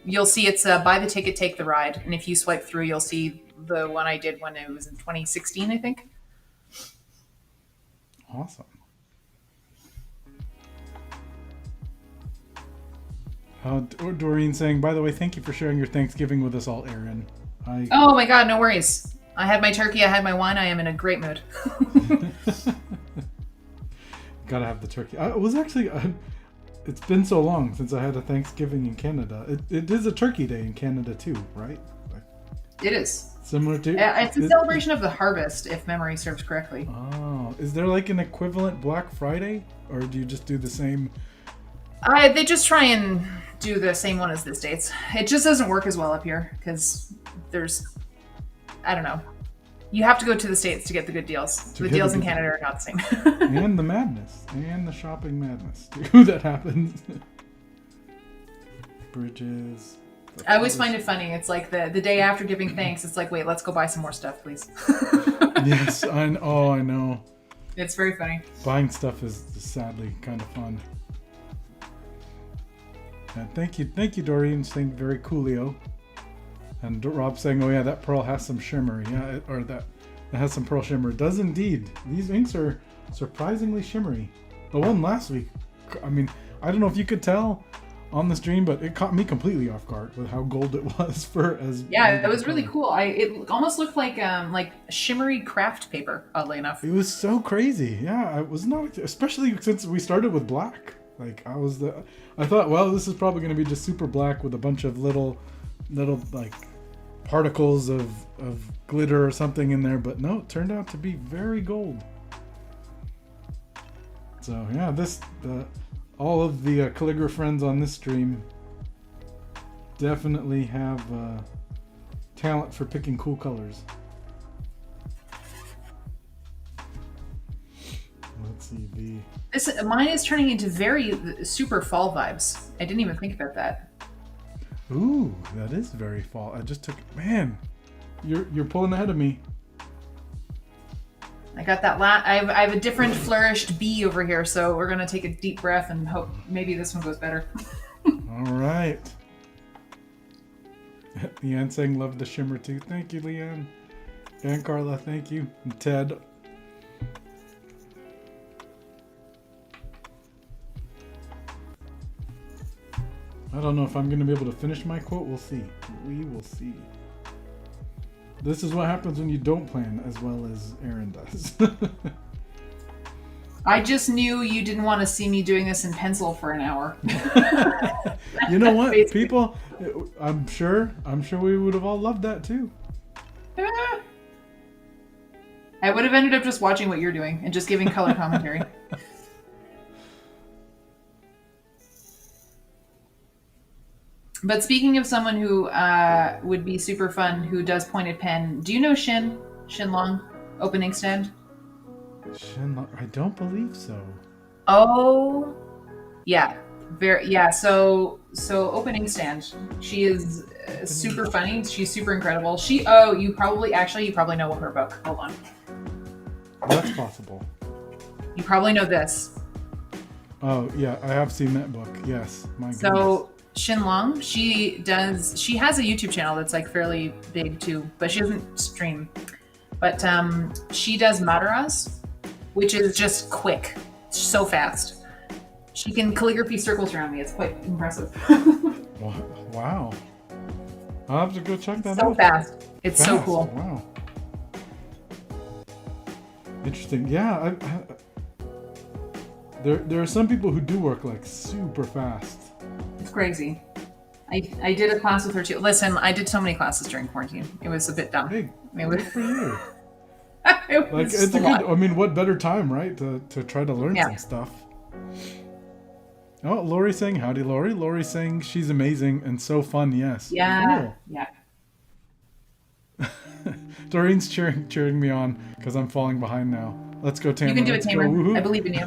you'll see it's buy the ticket, take the ride. And if you swipe through, you'll see the one I did when it was in 2016, I think. Awesome. Doreen saying, by the way, thank you for sharing your Thanksgiving with us all, Erin. Oh my God, no worries. I had my turkey, I had my wine, I am in a great mood. Gotta have the turkey. I was actually... it's been so long since I had a Thanksgiving in Canada. It is a turkey day in Canada too, right? Like, It is. similar to... It's a celebration of the harvest, if memory serves correctly. Oh. Is there like an equivalent Black Friday? Or do you just do the same... They just try and do the same one as the States. It just doesn't work as well up here because there's... I don't know. You have to go to the States to get the good deals. The deals in Canada are not the same. And the madness. And the shopping madness, too, that happens. Bridges. I always find it funny. It's like the day after giving thanks, it's like, wait, let's go buy some more stuff, please. Yes, I know. It's very funny. Buying stuff is sadly kind of fun. And thank you, Doreen, saying very coolio. And Rob saying, oh yeah, that pearl has some shimmer. Yeah, it has some pearl shimmer. It does indeed. These inks are surprisingly shimmery. The one last week, I mean, I don't know if you could tell on the stream, but it caught me completely off guard with how gold it was for as... Yeah, it was really cool. It almost looked like shimmery craft paper, oddly enough. It was so crazy. Yeah, I was not, especially since we started with black. Like I thought, well, this is probably going to be just super black with a bunch of little like particles of glitter or something in there, but no, it turned out to be very gold. So yeah, all of the calligraphy friends on this stream definitely have talent for picking cool colors. Let's see, mine is turning into very super fall vibes. I didn't even think about that. Ooh, that is very fall. I just took... Man, you're pulling ahead of me. I got that I have a different flourished bee over here, so we're going to take a deep breath and hope maybe this one goes better. All right. Leanne saying love the shimmer too. Thank you, Leanne. And Carla, thank you. And Ted. I don't know if I'm going to be able to finish my quote. We'll see. We will see. This is what happens when you don't plan as well as Erin does. I just knew you didn't want to see me doing this in pencil for an hour. You know what? People, I'm sure we would have all loved that too. I would have ended up just watching what you're doing and just giving color commentary. But speaking of someone who would be super fun, who does pointed pen, do you know Shin Long, opening stand? Shin Long? I don't believe so. Oh, yeah, So opening stand. She is super funny. She's super incredible. You probably know her book. Hold on. That's possible. You probably know this. Oh yeah, I have seen that book. Yes, my goodness. So Shin Long, she has a YouTube channel that's like fairly big too, but she doesn't stream. But she does Madaras, which is just quick, so fast. She can calligraphy circles around me. It's quite impressive. Wow. I'll have to go check that out. So fast. It's so cool. Wow. Interesting. Yeah. There are some people who do work like super fast. It's crazy. I did a class with her too. Listen, I did so many classes during quarantine. It was a bit dumb. Hey, it was good for you. It's a good. I mean, what better time, right, to try to learn some stuff. Oh, Lori saying howdy, Lori. Lori saying she's amazing and so fun. Yes. Yeah. Cool. Yeah. Doreen's cheering me on because I'm falling behind now. Let's go, Tamer. You can do it, Tamer. I believe in you.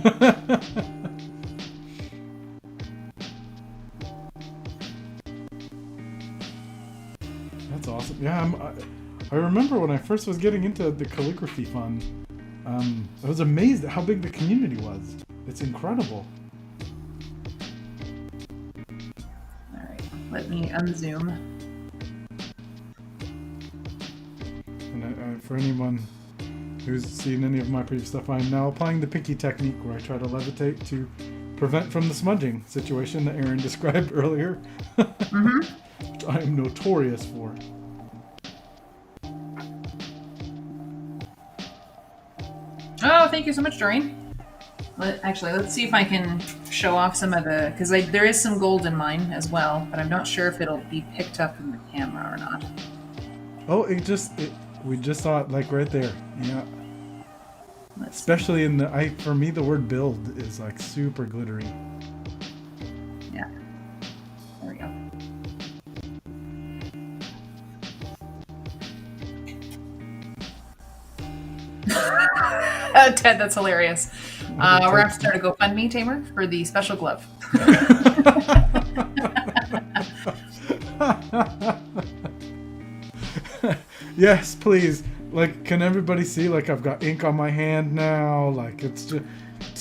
That's awesome. Yeah, I remember when I first was getting into the calligraphy fun. I was amazed at how big the community was. It's incredible. All right, let me unzoom. And for anyone who's seen any of my previous stuff, I'm now applying the picky technique where I try to levitate to prevent from the smudging situation that Erin described earlier. Mm-hmm. Which I am notorious for. Oh, thank you so much, Doreen. Let's see if I can show off some of the, because there is some gold in mine as well, but I'm not sure if it'll be picked up in the camera or not. Oh, we just saw it like right there. Yeah. Especially in for me, the word build is like super glittery. Yeah. There we go. Ted, that's hilarious. We're going to have to start a GoFundMe, Tamer, for the special glove. Yes, please. Like, can everybody see? Like, I've got ink on my hand now. Like, it's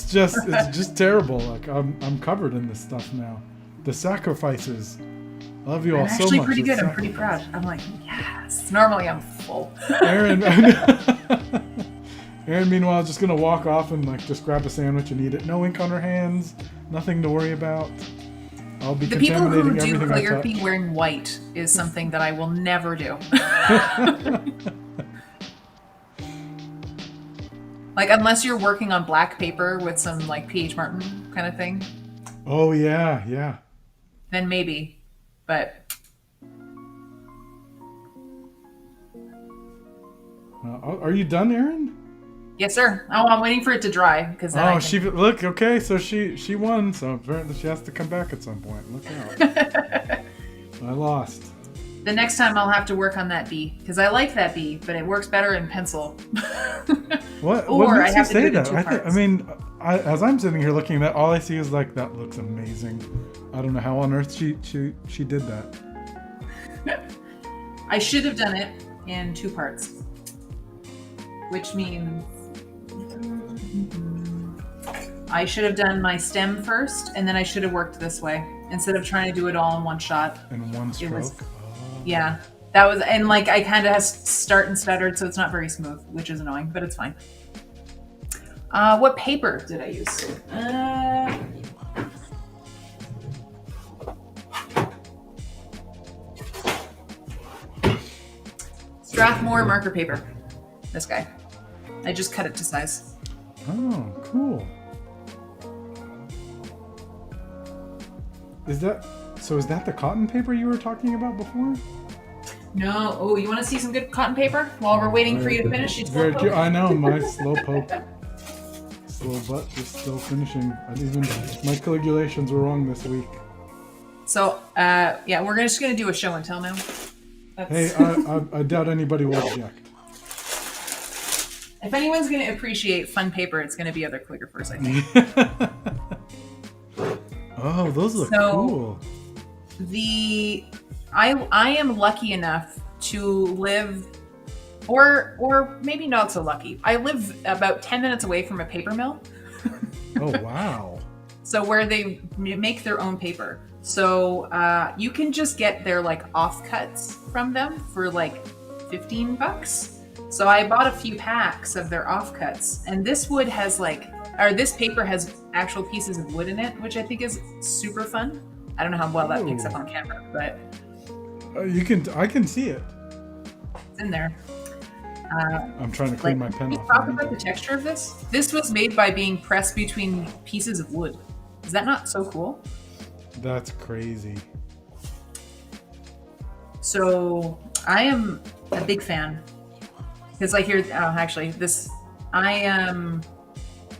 just terrible. Like, I'm covered in this stuff now. The sacrifices. I love you all so much. I'm actually pretty good. I'm pretty proud. I'm like, yes. Normally, I'm full. Erin, meanwhile, just gonna walk off and like just grab a sandwich and eat it. No ink on her hands. Nothing to worry about. I'll be contaminating everything I touch. The people who do calligraphy wearing white is something that I will never do. Like, unless you're working on black paper with some like P.H. Martin kind of thing. Oh yeah, yeah. Then maybe, but. Are you done, Erin? Yes, sir. Oh, I'm waiting for it to dry because. Look. Okay, so she won. So apparently she has to come back at some point. Look out! I lost. The next time I'll have to work on that bee because I like that bee, but it works better in pencil. What makes you say that? As I'm sitting here looking at that, all I see is like that looks amazing. I don't know how on earth she did that. I should have done it in 2 parts, which means I should have done my stem first, and then I should have worked this way instead of trying to do it all in one shot. In one stroke. Yeah, that was, and like I kind of has start and stuttered, so it's not very smooth, which is annoying, but it's fine. What paper did I use? Strathmore marker paper. This guy. I just cut it to size. Oh, cool. Is that the cotton paper you were talking about before? No. Oh, you want to see some good cotton paper while we're waiting for you to finish? I know, my slow poke. Slow butt just still finishing. My calculations were wrong this week. So, yeah, we're just going to do a show and tell now. Hey, I doubt anybody will object. If anyone's going to appreciate fun paper, it's going to be other calligraphers, I think. Oh, those look cool. I am lucky enough to live, or maybe not so lucky. I live about 10 minutes away from a paper mill. Oh, wow. So where they make their own paper. So you can just get their like offcuts from them for like $15. So I bought a few packs of their offcuts, and this paper has actual pieces of wood in it, which I think is super fun. I don't know how well that picks up on camera, but I can see it. It's in there. I'm trying to clean my pen off. Talk about the texture of this. This was made by being pressed between pieces of wood. Is that not so cool? That's crazy. So I am a big fan because I hear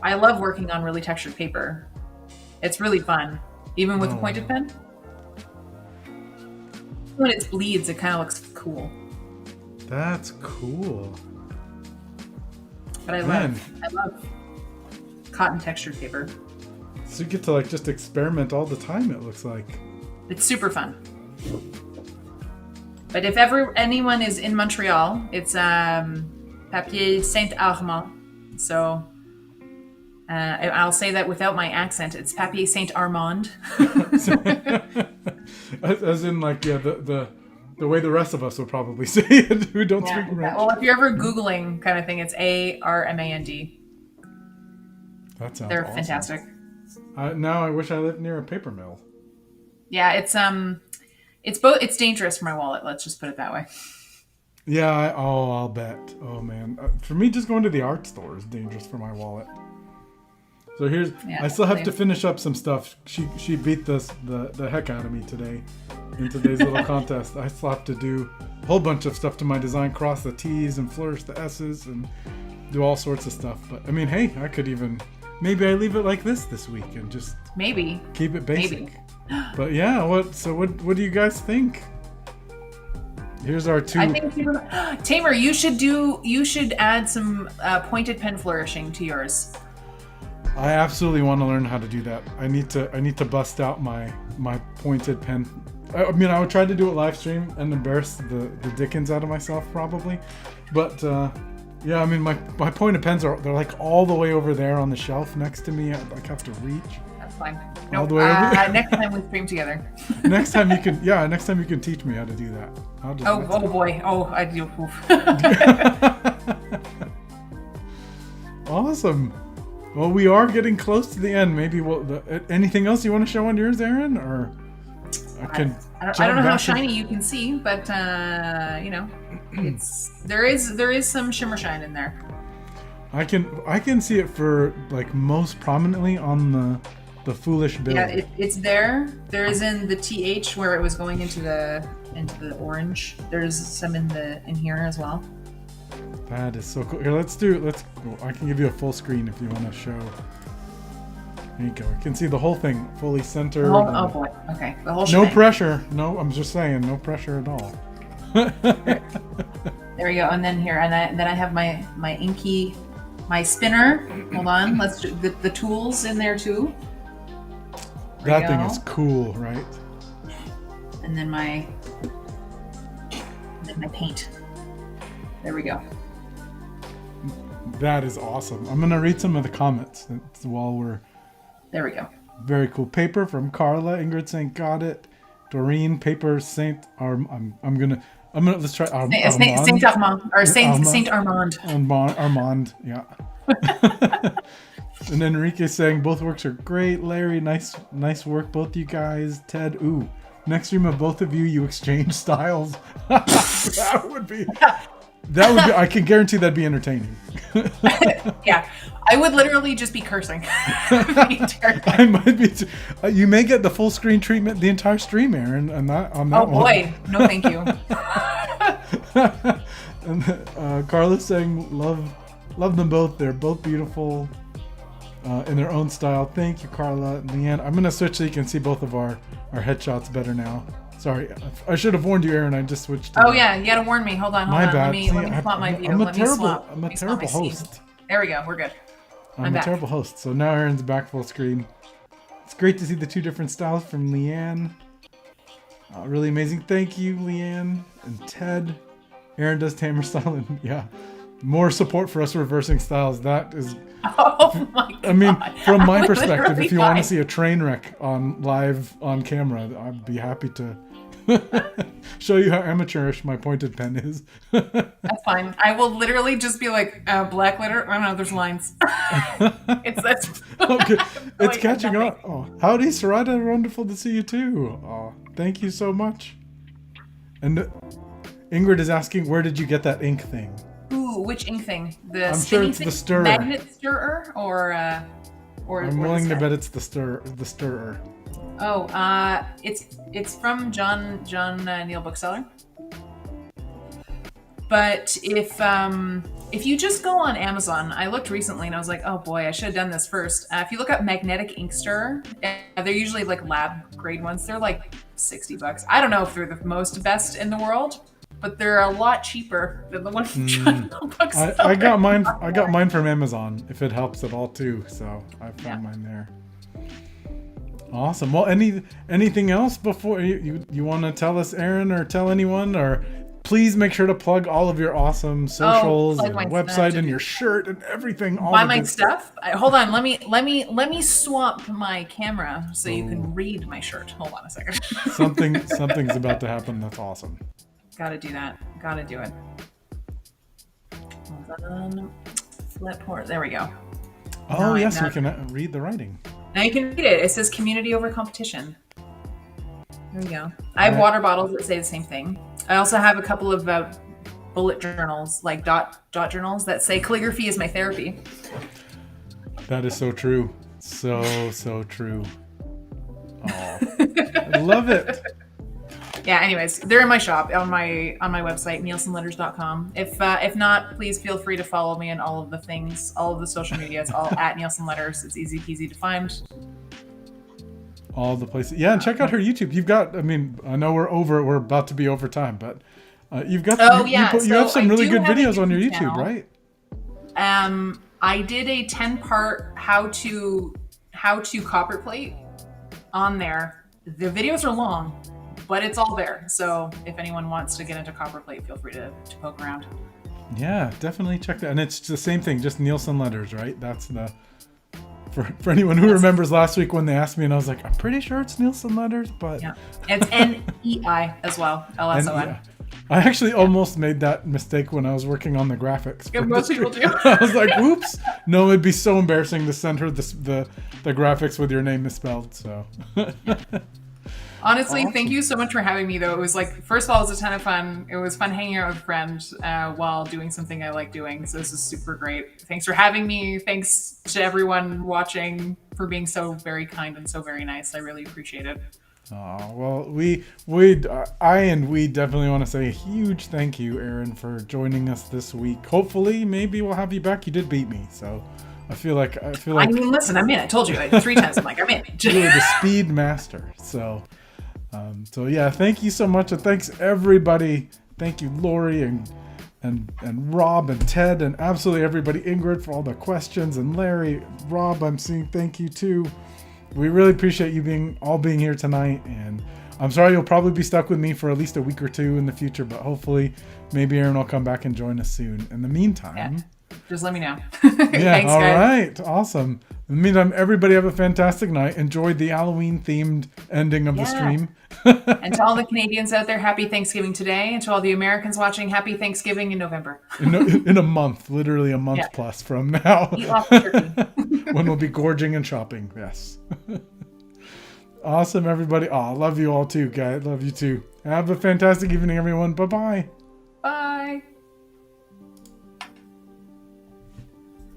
I love working on really textured paper. It's really fun, even with a pointed pen. When it bleeds, it kind of looks cool. That's cool. But I love cotton textured paper. So you get to like just experiment all the time, it looks like. It's super fun. But if anyone is in Montreal, it's Papier Saint-Armand. So I'll say that without my accent. It's Papier Saint-Armand. As in like, yeah, the way the rest of us would probably say it, who don't speak French. Well, if you're ever Googling kind of thing, it's Armand. That sounds They're awesome. Fantastic. Now I wish I lived near a paper mill. Yeah, it's dangerous for my wallet. Let's just put it that way. Yeah, I'll bet. Oh man, for me, just going to the art store is dangerous for my wallet. So here's, Yeah, I still have to totally. finish up some stuff. She beat the heck out of me today in today's little contest. I still have to do a whole bunch of stuff to my design, cross the T's and flourish the S's and do all sorts of stuff. But I mean, hey, I could even, maybe I leave it like this week and just Maybe. keep it basic. Maybe. But yeah, what do you guys think? Here's our two. I think Tamer, you should add some pointed pen flourishing to yours. I absolutely want to learn how to do that. I need to bust out my pointed pen. I mean, I would try to do it live stream and embarrass the dickens out of myself probably, but yeah, I mean, my pointed pens they're like all the way over there on the shelf next to me. I like have to reach. That's fine. All Nope. the way over there. Next time we stream together. Next time you can teach me how to do that. Oh boy. Oh, I do. Awesome. Well, we are getting close to the end. Maybe anything else you want to show on yours, Erin, or I can. I don't know how shiny you can see, but there is some shimmer shine in there. I can see it for like most prominently on the foolish build. Yeah, it's there. There is in the TH where it was going into the orange. There's some in here as well. That is so cool. Here, let's I can give you a full screen if you want to show. There you go. You can see the whole thing fully centered. Oh boy. Okay. The whole No shebang. pressure. No, I'm just saying, no pressure at all. There we go. And then here, then I have my inky, my spinner. Hold on. Let's do the tools in there too. There That we thing go. is cool, right? And then my paint. There we go. That is awesome. I'm gonna read some of the comments while we're. There we go. Very cool. Paper from Carla. Ingrid saying got it. Doreen, paper Saint Arm. I'm gonna let's try Armand. Saint Armand or Saint Armand. Armand, yeah. And Enrique saying both works are great. Larry, nice work, both you guys. Ted, ooh. Next stream of both of you exchange styles. That would be. I can guarantee that'd be entertaining. Yeah, I would literally just be cursing. The entire time. I might be. You may get the full screen treatment the entire stream, Erin, on that Oh one. boy, no thank you. And Carla's saying love them both. They're both beautiful in their own style. Thank you, Carla. And Leanne, I'm gonna switch so you can see both of our headshots better now. Sorry, I should have warned you, Erin. I just switched. Oh yeah, you gotta warn me. Hold on. My bad. Let me swap my view. I'm a Let me swap. I'm a Let me swap terrible my scene. host. There we go. We're good. I'm a back. terrible host. So now Erin's back full screen. It's great to see the two different styles from Leanne. Really amazing. Thank you, Leanne and Ted. Erin does Tamer style, and yeah, more support for us reversing styles. That is. Oh my god. I mean, from my I would perspective, literally if you want die. to see a train wreck live on camera, I'd be happy to show you how amateurish my pointed pen is. That's fine. I will literally just be like Blackletter. Oh no, there's lines. That's Okay, it's Wait, catching nothing. up. Oh, howdy, Sarada. Wonderful to see you too. Oh, thank you so much. And Ingrid is asking, where did you get that ink thing? Ooh, which ink thing? The I'm sure spinning it's the thing? stirrer. Magnet stirrer or I'm willing to bet it's the stirrer. Oh, it's from John Neil Bookseller. But if you just go on Amazon, I looked recently and I was like, oh boy, I should have done this first. If you look up magnetic ink stirrer, they're usually like lab grade ones. They're like $60. I don't know if they're the most best in the world, but they're a lot cheaper than the one from John Neil Bookseller. I got mine from Amazon, if it helps at all too. So I found mine there. Awesome. Well, anything else before you want to tell us, Erin, or tell anyone, or please make sure to plug all of your awesome socials plug and my website stuff. and your shirt and everything. All Buy of my this stuff. Hold on. Let me swap my camera so you can read my shirt. Hold on a second. Something's about to happen. That's awesome. Gotta do that. Gotta do it. Hold on. Flip port. There we go. Oh Now yes, now- we can read the writing. Now you can read it. It says community over competition. There we go. I have Alright. water bottles that say the same thing. I also have a couple of bullet journals, like dot journals that say calligraphy is my therapy. That is so true. So true. Oh, I love it. Yeah, anyways, they're in my shop on my website, neilsonletters.com. If not, please feel free to follow me on all of the things, all of the social media. It's all at Neilson Letters. It's easy peasy to find. All the places. Yeah, and check out her YouTube. You've got, I mean, I know we're about to be over time, but you've got, you have some really good videos on your YouTube, right? I did a 10-part how to copperplate on there. The videos are long, but it's all there. So if anyone wants to get into copperplate, feel free to poke around. Yeah, definitely check that. And it's the same thing, just Neilson Letters, right? That's the, for anyone who remembers last week when they asked me and I was like, I'm pretty sure it's Neilson Letters, but. Yeah, it's N-E-I as well, L-S-O-N. I actually almost made that mistake when I was working on the graphics. Yeah, most people do. I was like, "Oops!" No, it'd be so embarrassing to send her the graphics with your name misspelled. So, honestly, awesome. Thank you so much for having me. Though it was like, first of all, it was a ton of fun. It was fun hanging out with a friend while doing something I like doing. So this is super great. Thanks for having me. Thanks to everyone watching for being so very kind and so very nice. I really appreciate it. Oh, well, we definitely want to say a huge thank you, Erin, for joining us this week. Hopefully, maybe we'll have you back. You did beat me, so I feel like. I mean, listen, I'm in. I told you 3 times. I'm like, I'm in. You're the speed master. So yeah, thank you so much, and thanks everybody. Thank you, Lori and Rob and Ted and absolutely everybody. Ingrid for all the questions, and Larry, Rob, I'm seeing thank you too. We really appreciate you being here tonight, and I'm sorry you'll probably be stuck with me for at least a week or two in the future, but hopefully maybe Erin will come back and join us soon. In the meantime, just let me know. Yeah, thanks, all guys. Right, awesome. In the meantime, everybody have a fantastic night. Enjoy the Halloween-themed ending of the stream. And to all the Canadians out there, happy Thanksgiving today. And to all the Americans watching, happy Thanksgiving in November. in a month, literally a month plus from now. Eat lots of turkey. When we'll be gorging and shopping, yes. Awesome, everybody. Oh, I love you all too, guys. Love you too. Have a fantastic evening, everyone. Bye-bye.